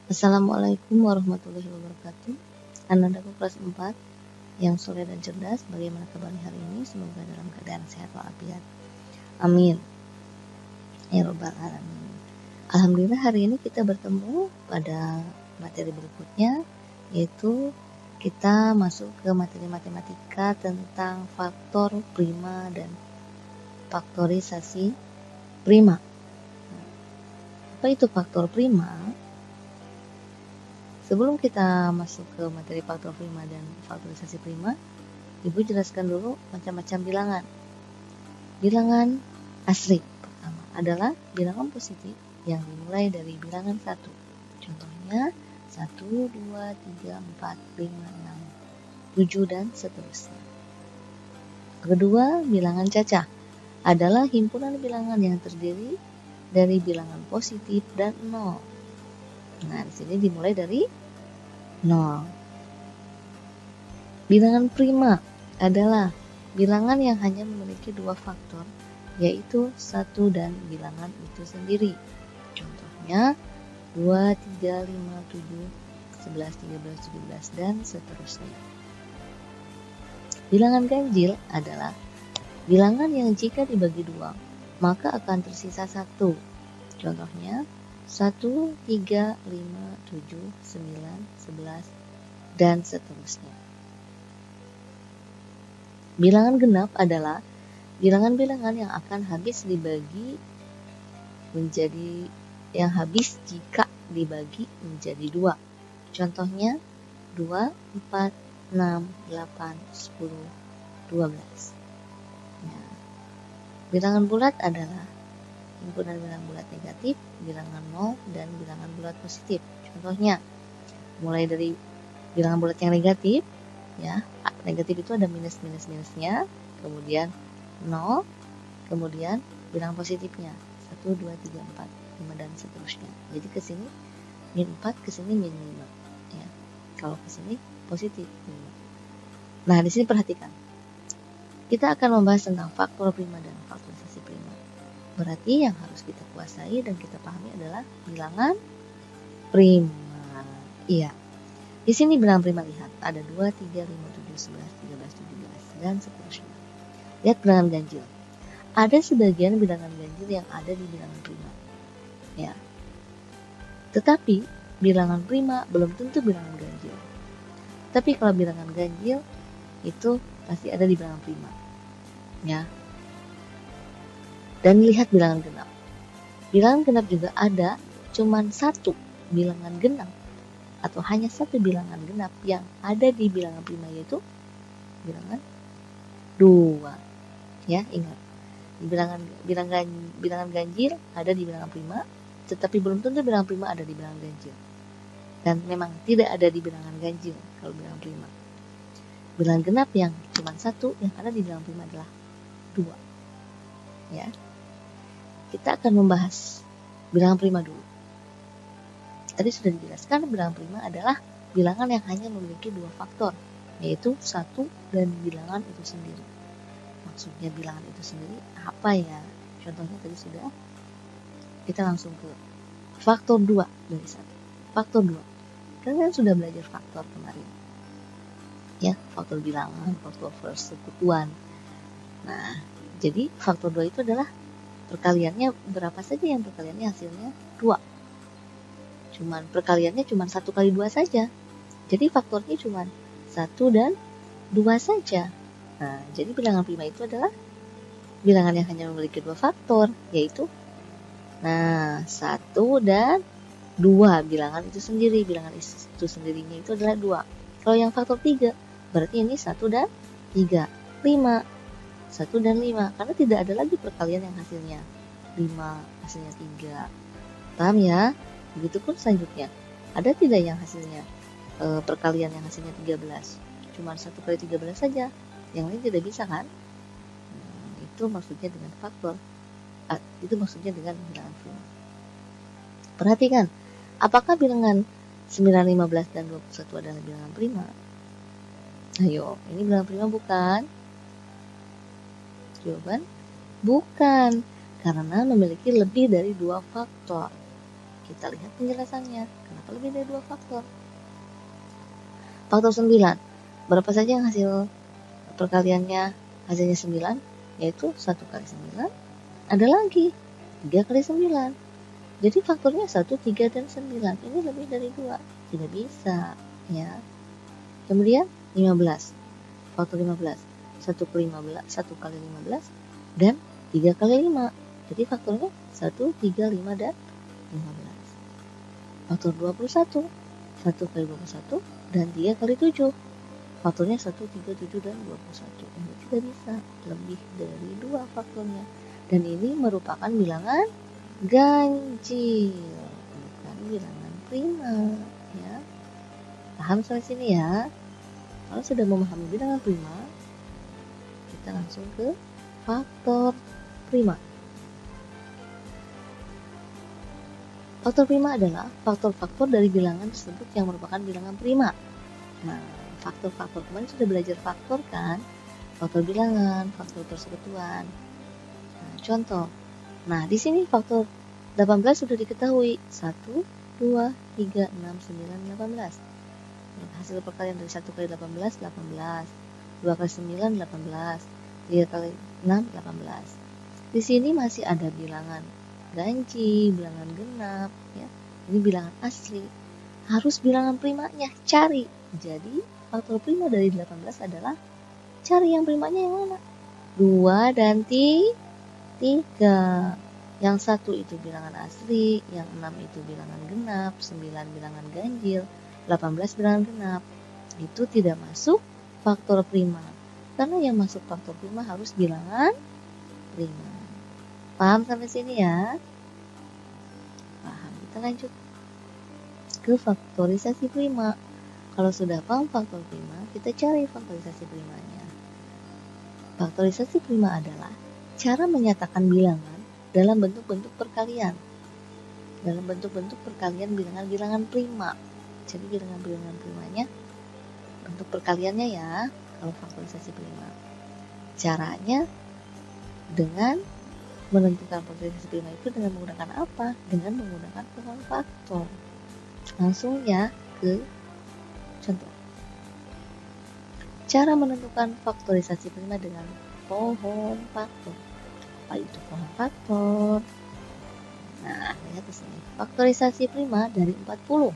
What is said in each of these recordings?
Assalamualaikum warahmatullahi wabarakatuh. Anak-anakku kelas 4 yang soleh dan cerdas, bagaimana kabarnya hari ini? Semoga dalam keadaan sehat walafiat. Amin. Ya Rabbal Alamin. Alhamdulillah hari ini kita bertemu pada materi berikutnya, yaitu kita masuk ke materi matematika tentang faktor prima dan faktorisasi prima. Apa itu faktor prima? Sebelum kita masuk ke materi faktor prima dan faktorisasi prima, Ibu jelaskan dulu macam-macam bilangan. Bilangan asli pertama adalah bilangan positif yang dimulai dari bilangan 1. Contohnya 1, 2, 3, 4, 5, 6, 7 dan seterusnya. Kedua, bilangan cacah adalah himpunan bilangan yang terdiri dari bilangan positif dan 0. Nah, di sini dimulai dari 0. Bilangan prima adalah bilangan yang hanya memiliki dua faktor, yaitu 1 dan bilangan itu sendiri. Contohnya 2, 3, 5, 7, 11, 13, 17, dan seterusnya. Bilangan ganjil adalah bilangan yang jika dibagi 2, maka akan tersisa 1. Contohnya 1, 3, 5, 7, 9, 11, dan seterusnya. Bilangan genap adalah bilangan-bilangan yang akan habis dibagi menjadi yang habis jika dibagi menjadi 2. Contohnya 2, 4, 6, 8, 10, 12. Ya. Bilangan bulat adalah himpunan bilangan bulat negatif, bilangan 0, dan bilangan bulat positif. Contohnya, mulai dari bilangan bulat yang negatif, ya, negatif itu ada minusnya, kemudian 0, kemudian bilangan positifnya 1, 2, 3, 4, 5, dan seterusnya. Jadi ke sini min 4, ke sini min 5. Ya. Kalau ke sini positif 5. Nah, di sini perhatikan. Kita akan membahas tentang faktor prima dan faktorisasi prima. Berarti yang harus kita kuasai dan kita pahami adalah bilangan prima. Iya. Di sini bilangan prima, lihat ada 2, 3, 5, 7, 11, 13, 17, dan seterusnya. Lihat bilangan ganjil. Ada sebagian bilangan ganjil yang ada di bilangan prima. Ya. Tetapi bilangan prima belum tentu bilangan ganjil. Tapi kalau bilangan ganjil itu pasti ada di bilangan prima. Ya. Dan lihat bilangan genap. Bilangan genap juga ada cuman satu bilangan genap atau hanya satu bilangan genap yang ada di bilangan prima, yaitu bilangan 2. Ya, ingat. Bilangan ganjil ada di bilangan prima, tetapi belum tentu bilangan prima ada di bilangan ganjil. Dan memang tidak ada di bilangan ganjil kalau bilangan prima. Bilangan genap yang cuma satu yang ada di bilangan prima adalah 2. Ya. Kita akan membahas bilangan prima dulu. Tadi sudah dijelaskan bilangan prima adalah bilangan yang hanya memiliki dua faktor, yaitu 1 dan bilangan itu sendiri. Maksudnya bilangan itu sendiri apa ya? Contohnya tadi sudah. Kita langsung ke faktor 2 dari 1. Faktor 2. Kalian sudah belajar faktor kemarin. Ya, faktor bilangan, faktor persekutuan. Nah, jadi faktor 2 itu adalah perkaliannya berapa saja yang perkaliannya hasilnya 2. Cuman perkaliannya cuma 1 kali 2 saja. Jadi faktornya cuma 1 dan 2 saja. Nah, jadi bilangan prima itu adalah bilangan yang hanya memiliki 2 faktor, yaitu 1 dan 2. Bilangan itu sendiri, bilangan itu sendirinya itu adalah 2. Kalau yang faktor 3, berarti ini 1 dan 3. 5. 1 dan 5, karena tidak ada lagi perkalian yang hasilnya 5, hasilnya 3. Paham ya? Begitupun selanjutnya. Ada tidak yang hasilnya perkalian yang hasilnya 13? Cuma 1 kali 13 saja. Yang lain tidak bisa kan? Itu maksudnya dengan faktor. Itu maksudnya dengan bilangan prima. Perhatikan, apakah bilangan 9, 15, dan 21 adalah bilangan prima? Ayo, ini bilangan prima bukan? Jawaban bukan, karena memiliki lebih dari 2 faktor. Kita lihat penjelasannya. Kenapa lebih dari 2 faktor? Faktor 9. Berapa saja yang hasil perkaliannya hasilnya 9? Yaitu 1 kali 9. Ada lagi 3 kali 9. Jadi faktornya 1, 3, dan 9. Ini lebih dari 2. Tidak bisa. Ya. Kemudian 15. Faktor 15. 1 kali 15 dan 3 kali 5. Jadi faktornya 1, 3, 5, dan 15. Faktor 21. 1 kali 21 dan 3 kali 7. Faktornya 1, 3, 7, dan 21. Ini tidak bisa. Lebih dari 2 faktornya. Dan ini merupakan bilangan ganjil, bukan bilangan prima. Ya. Paham sampai sini ya? Kalau sudah memahami bilangan prima, kita langsung ke faktor prima. Faktor prima adalah faktor-faktor dari bilangan tersebut yang merupakan bilangan prima. Nah, faktor-faktor kemarin sudah belajar faktor kan? Faktor bilangan, faktor persekutuan. Nah, contoh. Nah, di sini faktor 18 sudah diketahui. 1, 2, 3, 6, 9, 18. Hasil perkalian dari 1 kali 18, 18. 2 kali 9, 18. 3 kali 6, 18. Di sini masih ada bilangan ganjil, bilangan genap, ya. Ini bilangan asli. Harus bilangan primanya, cari. Jadi, faktor prima dari 18 adalah cari yang primanya yang mana? 2 dan 3. Yang 1 itu bilangan asli, yang 6 itu bilangan genap, 9 bilangan ganjil, 18 bilangan genap. Itu tidak masuk faktor prima. Karena yang masuk faktor prima harus bilangan prima. Paham sampai sini ya? Paham. Kita lanjut ke faktorisasi prima. Kalau sudah paham faktor prima, kita cari faktorisasi primanya. Faktorisasi prima adalah cara menyatakan bilangan dalam bentuk-bentuk perkalian. Dalam bentuk-bentuk perkalian bilangan-bilangan prima. Jadi bilangan-bilangan primanya bentuk perkaliannya ya, kalau faktorisasi prima. Caranya dengan menentukan faktorisasi prima itu dengan menggunakan apa? Dengan menggunakan pohon faktor. Langsung ya ke contoh. Cara menentukan faktorisasi prima dengan pohon faktor. Apa itu pohon faktor? Nah, lihat di sini. Faktorisasi prima dari 40.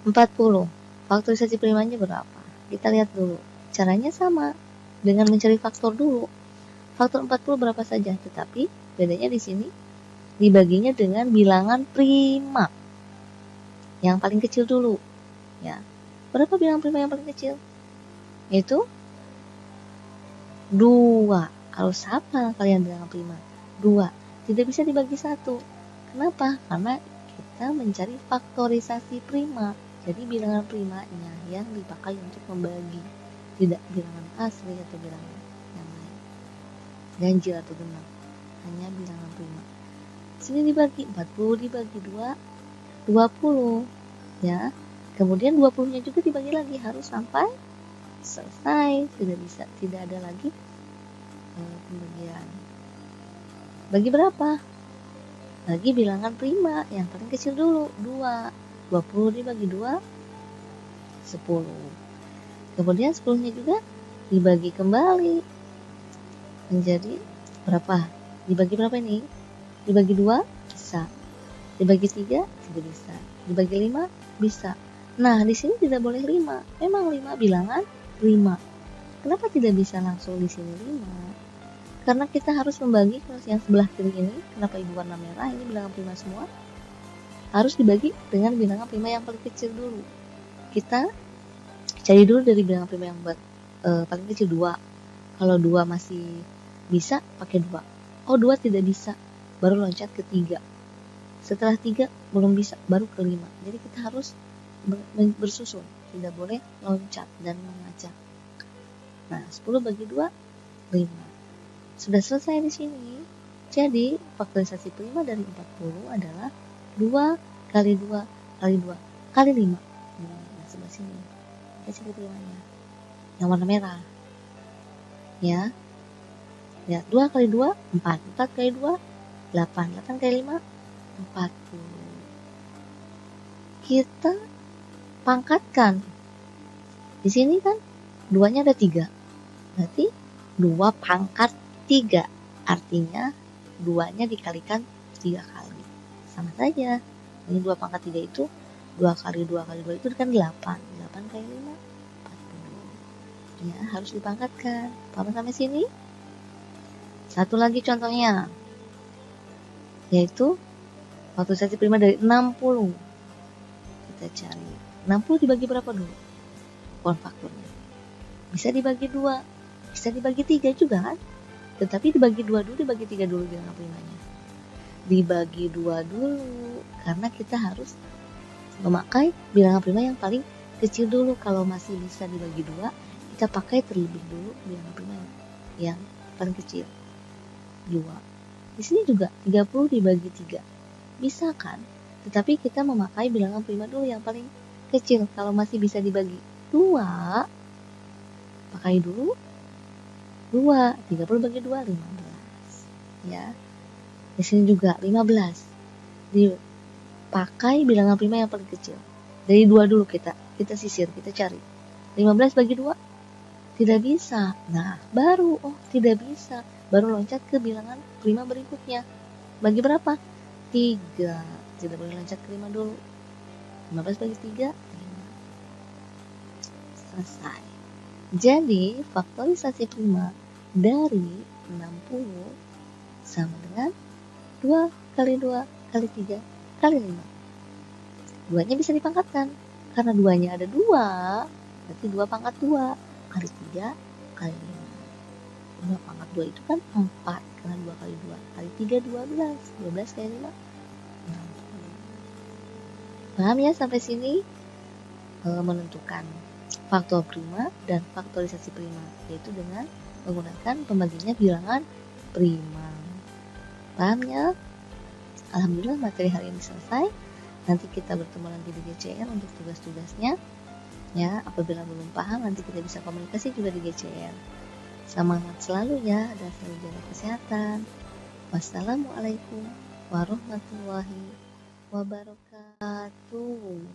40. Faktorisasi primanya berapa? Kita lihat dulu. Caranya sama. Dengan mencari faktor dulu. Faktor 40 berapa saja, tetapi bedanya di sini dibaginya dengan bilangan prima. Yang paling kecil dulu. Ya. Berapa bilangan prima yang paling kecil? Yaitu 2. Harus hafal kalian bilangan prima. 2. Tidak bisa dibagi 1. Kenapa? Karena kita mencari faktorisasi prima. Jadi bilangan primanya yang dipakai untuk membagi. Tidak bilangan asli atau bilangan yang lain. Ganjil atau genap. Hanya bilangan prima. Sini dibagi 40 dibagi 2, 20. Ya. Kemudian 20-nya juga dibagi lagi, harus sampai selesai. Tidak ada lagi pembagian. Bagi berapa? Bagi bilangan prima yang paling kecil dulu, 2. 20 dibagi 2, 10. Kemudian 10-nya juga dibagi kembali menjadi berapa? Dibagi berapa ini? Dibagi 2 bisa. Dibagi 3 tidak bisa. Dibagi 5 bisa. Nah, di sini tidak boleh 5. Memang 5 bilangan prima. Kenapa tidak bisa langsung di sini 5? Karena kita harus membagi yang sebelah kiri ini. Kenapa ibu warna merah? Ini bilangan prima semua. Harus dibagi dengan bilangan prima yang paling kecil dulu. Kita cari dulu dari bilangan prima yang paling kecil 2. Kalau 2 masih bisa, pakai 2. Oh, 2 tidak bisa, baru loncat ke 3. Setelah 3 belum bisa, baru ke 5. Jadi kita harus bersusun, tidak boleh loncat dan mengacak. Nah, 10 bagi 2, 5. Sudah selesai di sini. Jadi, faktorisasi prima dari 40 adalah 2 kali 2 kali 2 kali 5. Nah, sebelah sini. Kita cari primanya. Yang warna merah. Ya. Ya, 2 kali 2, 4. 4 kali 2, 8. 8 kali 5, 40. Kita pangkatkan. Di sini kan 2-nya ada 3. Berarti 2 pangkat 3. Artinya 2-nya dikalikan 3 kali. Sama saja. Ini 2 pangkat 3 itu 2 kali 2 kali 2 itu kan 8. 8 kali 5, 40. Ya, harus dipangkatkan. Paham sampai sini? Satu lagi contohnya. Yaitu faktorisasi prima dari 60. Kita cari. 60 dibagi berapa dulu? Faktornya. Bisa dibagi 2. Bisa dibagi 3 juga kan? Tetapi dibagi 2 dulu, dibagi 3 dulu bilangan primanya. Dibagi 2 dulu. Karena kita harus memakai bilangan prima yang paling kecil dulu. Kalau masih bisa dibagi 2, kita pakai terlebih dulu bilangan prima yang paling kecil. 2. Di sini juga 30 dibagi 3. Bisa kan? Tetapi kita memakai bilangan prima dulu yang paling kecil. Kalau masih bisa dibagi 2, pakai dulu 2. 30 bagi 2, 15. Ya. Di sini juga 15. Dipakai bilangan prima yang paling kecil. Dari 2 dulu kita sisir, kita cari. 15 bagi 2 tidak bisa. Nah, baru tidak bisa. Baru loncat ke bilangan prima berikutnya. Bagi berapa? 3. Tidak boleh loncat ke 5 dulu. 15 bagi 3, 5. Selesai. Jadi, faktorisasi prima dari 60 sama dengan 2 kali 2 kali 3 kali 5. 2-nya bisa dipangkatkan. Karena 2-nya ada 2, berarti 2 pangkat 2 kali 3 kali 5. 2 pangkat 2 itu kan 4. Karena 2 kali 2 kali 3, 12. 12 kali 5, 60. Paham ya sampai sini? Menentukan faktor prima dan faktorisasi prima, yaitu dengan menggunakan pembagiannya bilangan prima. Paham ya? Alhamdulillah materi hari ini selesai. Nanti kita bertemu lagi di GCL untuk tugas-tugasnya. Ya, apabila belum paham nanti kita bisa komunikasi juga di GCL. Semangat selalu ya, dan selalu jaga kesehatan. Wassalamualaikum warahmatullahi wabarakatuh.